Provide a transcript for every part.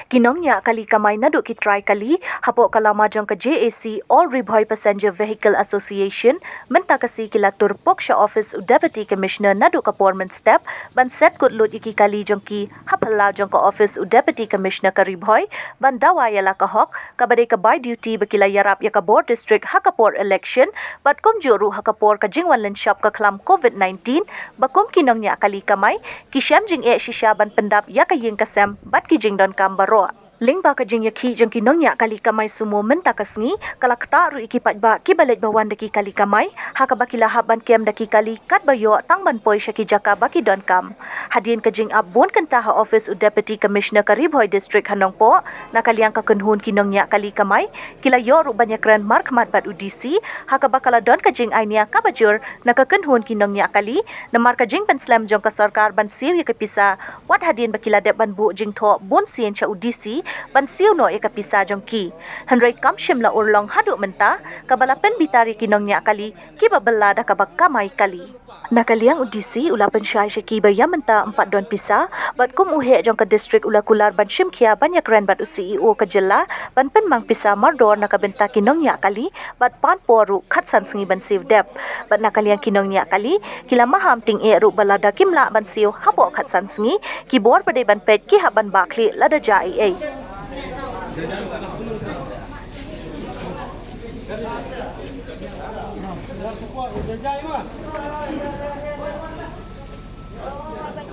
Kinongnya kali kamay naduk kitry kali hapo kalama jong ka JAC All Riboy Passenger Vehicle Association menta kasi kilatur Poksha Office u Deputy Commissioner naduk ka Portman Step ban set kutlut iki kali jong ki hapala jong ka Office u Deputy Commissioner ka Riboy ban dawayala ka hok kabade ka by duty bakila yarap ya ka Board District Hakapor election bat kum juru Hakapor ka jingwan len shop ka klam COVID-19 bakum kinongnya kali kamay kisyam jing e shisha ban pendap ya ka ying kasem bat ki jing don kambaro Ling ba ka jing yaki jang kinongnya kali kamay sumo menta kasngi kalakta ru ikipat ba kibalit bawan daki kali kamay haka bakila haban kem daki kali kat bayo tangban poy syaki jaka baki don kam hadin ka jing abon kentaha office u deputy commissioner ka Riboy district hanong po nakaliang ka kunhun kinongnya kali kamay kila yo ru banyak ran markmat bat UDC haka bakala don ka jing ainia kabajur nakakunhun kinongnya kali na marka jing penslam jong ka sarkar ban siw yakapisa wat hadin bakila de ban bu jing tho bon sien cha UDC ban siw no ikapisa jong ki hanray kam shimla urlong hadu menta kabalapen bitari kinongnya kali kibabala da kabak kamay kali nakaliang UDC ulapan syai syaki bayam menta 4 don pisa bat kum uhe jong ka district ula kular ban shimkia banyak ran bat CEO ka jela ban penmang pisa mardor nakabenta kinongnya kali bat pan poru khatsan sengi ban siw dep bat nakaliang kinongnya kali kila maham ting e ru balada kimla ban siw hapo khatsan sengi kibor pade ban pet ki haban bakli lada jai ai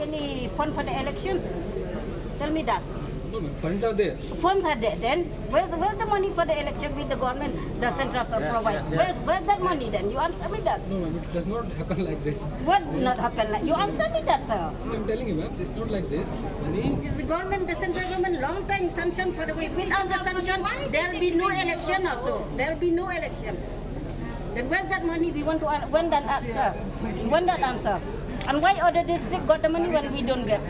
Any fund for the election? Tell me that. No, funds are there. Funds are there. Then where's the money for the election with the government? The central provides. Where's that money then? You answer me that. No, it does not happen like this. What will not happen? Like you answer me that, sir. I'm telling you, ma'am, it's not like this. Money. It's the government, the central government, long time sanction for the way. Without the sanction, there will be no election also. There will be no election. Then where's that money? We want to when that answer. When that answer. And why other district got the money when we don't get?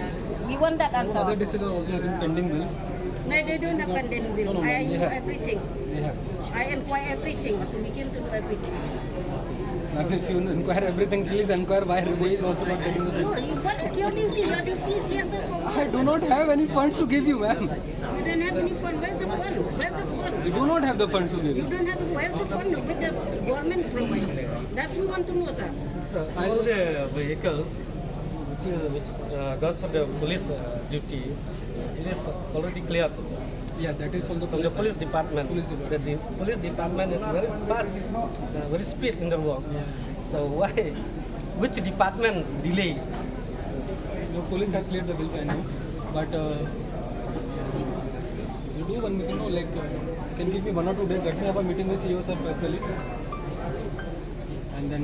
We want that answer. Other districts are also having pending bills. No, they don't have pending bill. No, I they know have. everything. They have. I inquire everything. So we came to know everything. Ma'am, if you inquire everything, please inquire why Riboy is also not getting the bill. No, what is your duty? Your duty is here, sir. For what? I do not have any funds to give you, ma'am. You don't have any fund. Where's the fund? Where's the fund? We do not have the funds to give You you. don't have. Where's the fund with the government provide? That's we want to know, sir. All the vehicles which goes for the police duty, it is already cleared Yeah, that is from the from the police. police department. Police department. The police department is very fast, very speed in the work. So why, which departments delay? The police have cleared the bills, I know. But you do one meeting, no, like, can give me 1 or 2 days. Let me have a meeting with CEO sir personally. And then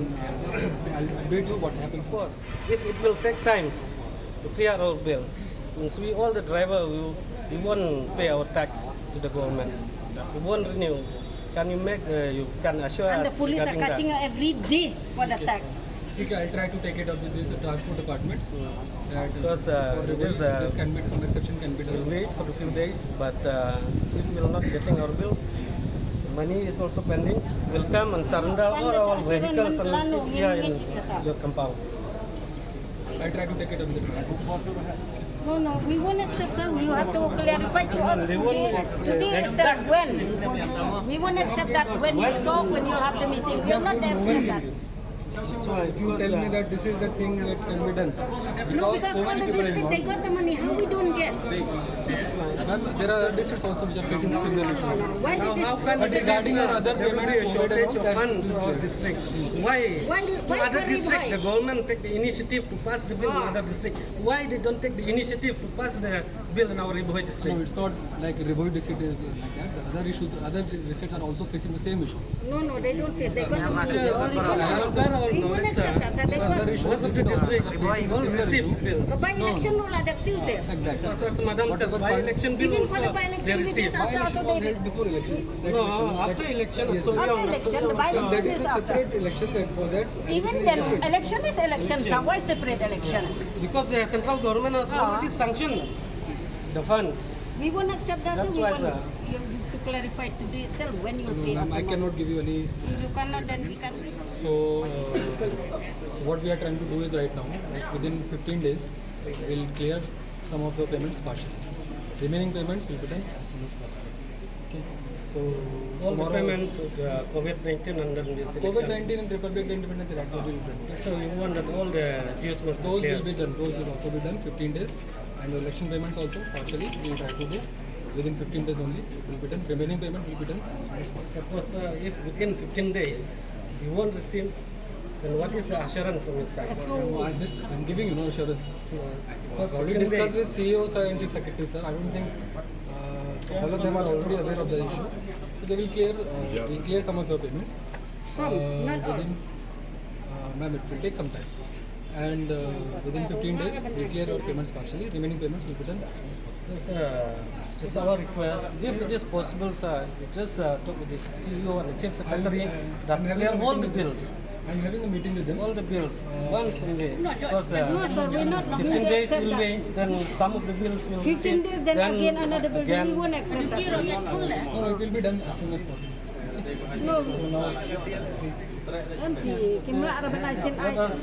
I'll update you what happens. Of course, if it will take times to clear our bills, means we all the driver we won't pay our tax to the government. We won't renew. Can you make you can assure And the us police are regarding catching that? her every day for the tax. Okay, I'll try to take it up with this transport department. That Because for it Riboy, is, this can be exception can be We'll done. wait for a few days, but if we are not getting our bill, money is also pending. We'll come and surrender all our vehicles and put here in your compound. I'll try to take it up with the transport. No, we won't accept, sir. You have to clarify to us They won't today accept. sir, when. We won't accept that when you talk, when you have the meeting. We are not there for that. So if you tell me that this is the thing that can be done, No, because because so all many the people are district, they involved. got the money. How we don't get? Ma'am, there are other districts also which are facing similar issues. Why Now, did how they, can But it regarding be your other there will be a payments, shortage of that fund will to be our clear. district? Why? Why To other very district, high? the government take the initiative to pass the bill in other district. Why they don't take the initiative to pass the bill in our Riboy No, district? it's not like Riboy district is like that. The other issues, other districts are also facing the same issue. No, they don't say. They got the money. Sir, We I cannot- have sir all we won't knowledge, sir. accept that. They Other got issues Most of the district all receive bills. But by election no lah, that's still there. Like that. So, as Madam said, Whatever by funds- election bill Even for also the by they election, which receive. is after By-election also was they held before election. That No, election, after election, Yes. so After election, the by that election is is a after. separate election. That for that Even election is then, different. election is election. Sir. Why separate election? because the central government has already sanctioned the funds. We won't accept that. That's So we why, want sir. you to clarify today itself when you pay. Ma'am, I cannot give you any. If you cannot, then we can. So what we are trying to do is right now, like within 15 days, we'll clear some of the payments partially. Remaining payments will be done as soon as possible. Okay. So All the tomorrow payments with COVID-19 and then this election. COVID-19 and Republic Day Independence Act will be done. So you want that all the dues must Those be will be cleared. done. Those will also be done 15 days. And the election payments also partially we will try to do within 15 days only. It will be done. Remaining payment will be done as soon as possible. Suppose if within 15 days you won't receive, then what is the assurance from his side? I'm giving you no assurance. Suppose Already 15 discussed days. with CEOs and chief secretaries, sir. I don't think all of them are already aware of the issue. So they will clear some of your payments. Not all. Within, ma'am, it will take some time. And within 15 days, we clear your payments partially. Remaining payments will be done as soon as possible. This is our request. If it is possible, sir, you just talk with the CEO and the chief secretary that clear all the bills. I'm having a meeting with them. All the bills once only. Because No, sir, we're not going 15 to days accept will that. be, then some of the bills will 15 days, then again another bill. again- We won't accept that. No, it will be done as soon as possible. No, So now, empty. Kimra Araban I sent Let I. us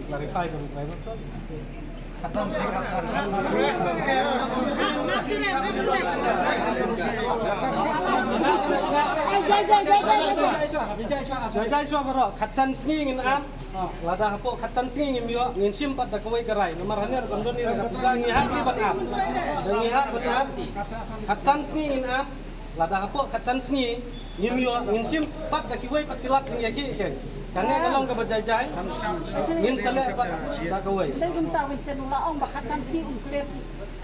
clarify the driver, sir. Jai chua baro khatsan singi ngin am lada hapo khatsan singi ngin yo ngin simpat da kawai karai nomor hanir kondon ni da pusang ni hapi bat am dan ni hap bat am khatsan singi ngin am lada hapo khatsan singi ngin yo ngin simpat da kiwai pat pilat sing yaki ken kane kalong ka bajai ngin sale pat da kawai Dai gum tawin senula ong bakatan ski clear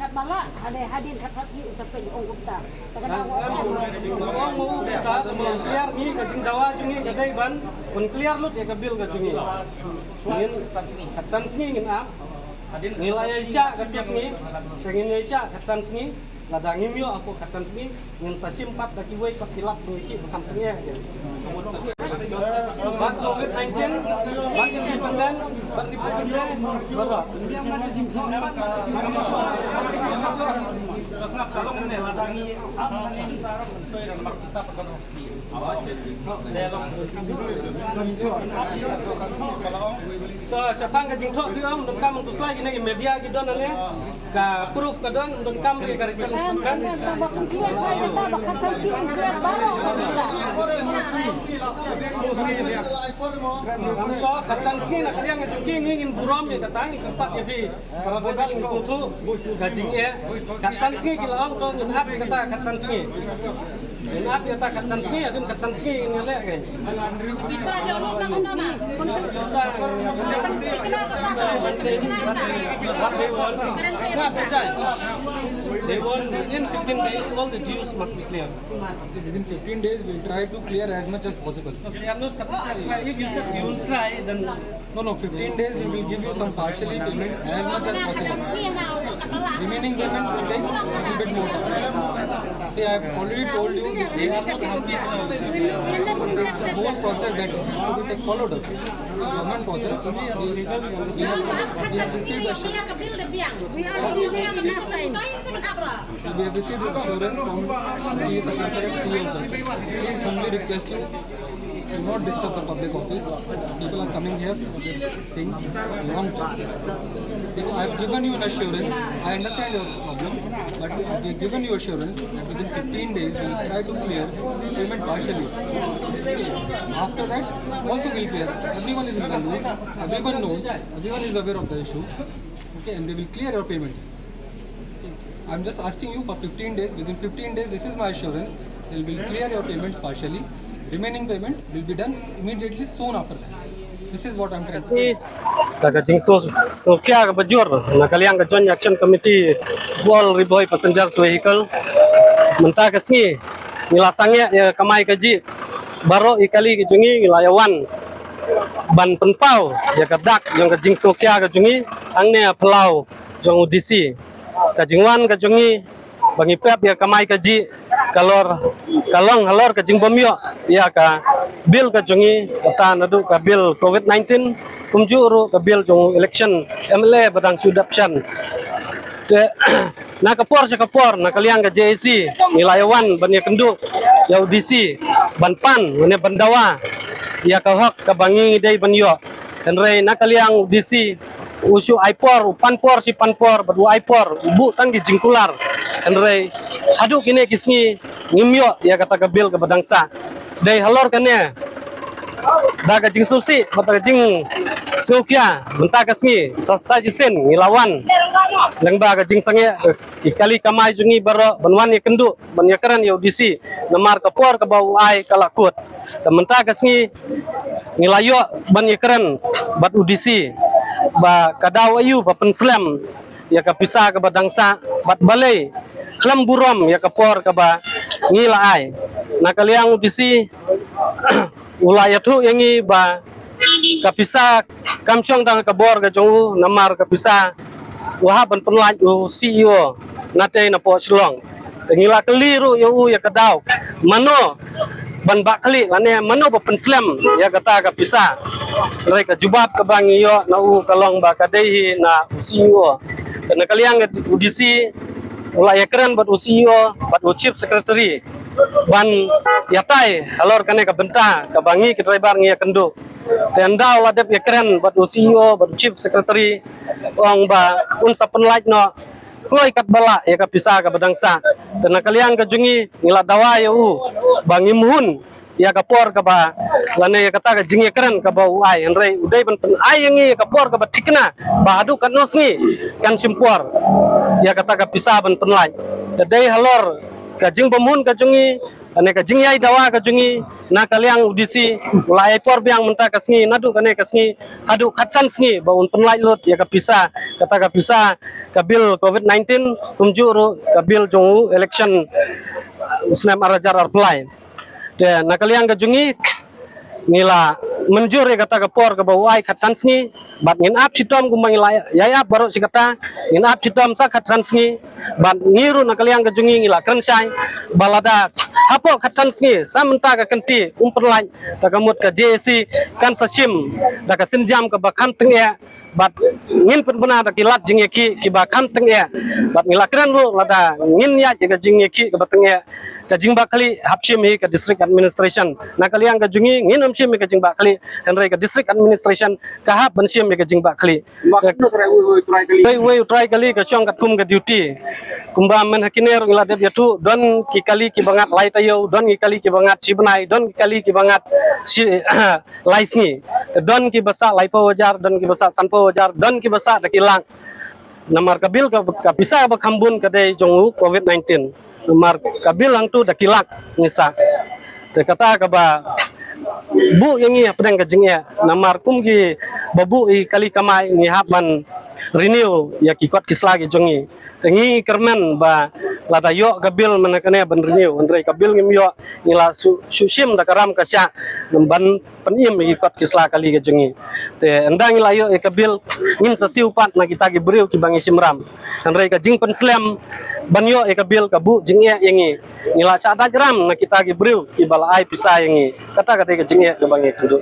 kat bala ada hadin khatat ski sampai ong gumta. Takana Orang mau kita mau clear ni kajing dawa jungi kadai ban pun clear lut ya kabil ka jungi. Ngin katsan singi ngin am. Nilai Asia katis ni, kengin Asia katsan singi. Lada ngimyo aku katsan singi ngin sasimpat da kiwai pakilap singi bukan tengah. Bat COVID-19, bat independence, bat Republic Day, berapa? So, siapa yang jingtok dia om, don kam untuk selagi ni media kita nane, ka proof ka don kam ke karitan kan? bakun clear saya kata bakatan ski clear bala. Untuk katsan sini nak kalian ngajuki ngin buram ya katangi tempat jadi para bodal ngisutu gajing ya. Katsan sini kila orang tu ngin ap kata katsan sini. Ngin ap kata katsan sini adun katsan sini ngin lek kan. Bisa aja ulok nak kena nak. Bisa. They want within 15 days all the dues must be clear. within 15 days, we'll try to clear as much as possible. Because they are not satisfied. If you said you will try, then No, 15 days, we will give you some partially payment as much as possible. Remaining payments will take a little bit more time. See, I have already told you this they are not happy. the whole process that needs to be followed up. Government process. We have received We already wait enough time. we have received assurance from CE Secretary and CEO also. Please humbly request you do not disturb the public office. People are coming here for their things long time. See, I have given you an assurance. I understand your problem, but I have given you assurance that within 15 days we will try to clear payment partially. After that, also we will clear. Everyone is in the loop. Everyone knows. Everyone is aware of the issue. Okay, and they will clear your payments. I'm just asking you for 15 days. Within 15 days, this is my assurance. They will clear your payments partially. Remaining payment will be done immediately soon after that. This is what I'm trying to say. Daga jingso so kya ka bajur na kaliang ka joint action committee wall riboy passengers vehicle menta kasmi nilasangnya ya kamai kaji baro ikali kijungi wilayawan ban penpau ya kadak yang ka jingso kya ka jungi angne pelau jong udisi kajingwan ka jungi bangi pep ya kamai kaji kalong halor ka jing bomyo ya ka bill ka jungi kata nadu ka bill COVID-19 kumjuru ka bill jong election MLA badang sudapshan ke na kapor sa kapor na kaliang ka JAC nilayawan banya kendu ya UDC banpan ne bandawa ya ka hok ka bangi day banyo dan rey na kaliang UDC usu aipor panpor si panpor badu aipor bu tanggi jingkular andre hadu kini kisngi ngimyo ya kata kabil ke badangsa dai halor kane daga jing susi bata jing sukia benta kasngi sa jisen ngilawan lengba ga jing sange ikali kamai jungi baro banwan ya kendu ban ya keran ya audisi namar kapor ke bau ai kalakut tementa kasngi ngilayo ban ya keran bat audisi ba kadaw ayu ba penslam ya kapisa ke badangsa bat balai klam buram ya kapor ke ba ngila ai nakaliang audisi ulayatu yangi ba kapisa kamsyong tang kabor ga jongu namar kapisa wahaban penlaj CEO nate na po slong ngila keliru ya kadaw mano ban bakli lane mano ba penslam ya kata kapisa rai ka jubab ka bangiyo na kalong ba kadehi na CEO kana kaliang audisi ulaya keren buat CEO buat chief secretary ban yatai halor kane ka benta ka bangi ke driver ngi kendo tenda ulah dep ya keren buat CEO buat chief secretary ong ba unsa penlaj no kloi kat bala ya ka pisa ka badangsa tena kaliang ka jungi ngila dawa ya bangi muhun ya ka por ka ba lane ya kata ka jingi keren ka ba uai andre udai ban pen ai ngi ka por ka ba tikna ba hadu kan nos ngi kan simpor ya kata ka pisa ban penlai dadai halor ka jing bamun ka jungi ane ka jing yai dawa ka jungi na kaliang audisi ulai por biang menta ka sngi nadu kane ka sngi hadu khatsan sngi ba un penlai lot ya ka pisa kata ka pisa ka bil covid-19 kumjuru ka bil jongu election usnam arajar arplai de nakaliang ka jungi nila menjur ya kata kapor ke bau ai khatsan sngi bat ngin ap sitom kumang ya baru si kata ngin ap sitom sa khatsan sngi bat ngiru nakaliang ka jungi ngila krensai balada hapo khatsan sngi samenta ka kenti umperlai takamut ka JSC kan sasim da ka sinjam ka bakam tengya bat ngin penbena da kilat jing yaki ki bakam tengya bat ngila kren lu lada ngin ya ka jing yaki ka batengya ka jing bakali hapsim hi ka district administration nakaliang ka jungi ngin amsim ka jing bakali henry ka district administration ka hap bansim ka jing bakali we try kali ka chong ka kum ka duty kumba men hakiner ngila deb yatu don ki kali ki bangat lai tayo don ki kali ki bangat sibnai don ki kali ki bangat si laisngi don ki basa lai pawajar don ki basa san pawajar don ki basa dakilang namar kabil ka bisa ba kambun ka dei jongu covid-19 namar kabil lang tu dakilak nisa te kata ka ba bu yangi pedang ka jingya namar kum ki babu i kali kamai ni hapan renew ya ki kot kislagi jongi tengi kermen ba lada yo kabil manakane ban renew andre kabil ngim yo ngila susim da karam ka sya namban penim i kot kisla kali ka jongi te endang ngila yo kabil ngin sasiu pat na kita gi breu ki bangi simram andre ka jing penslam banyo kabil kabu jingya yangi ngila cha da gram na kita gi breu ki bala ai pisa yangi kata kata ka jingya ka bangi kudu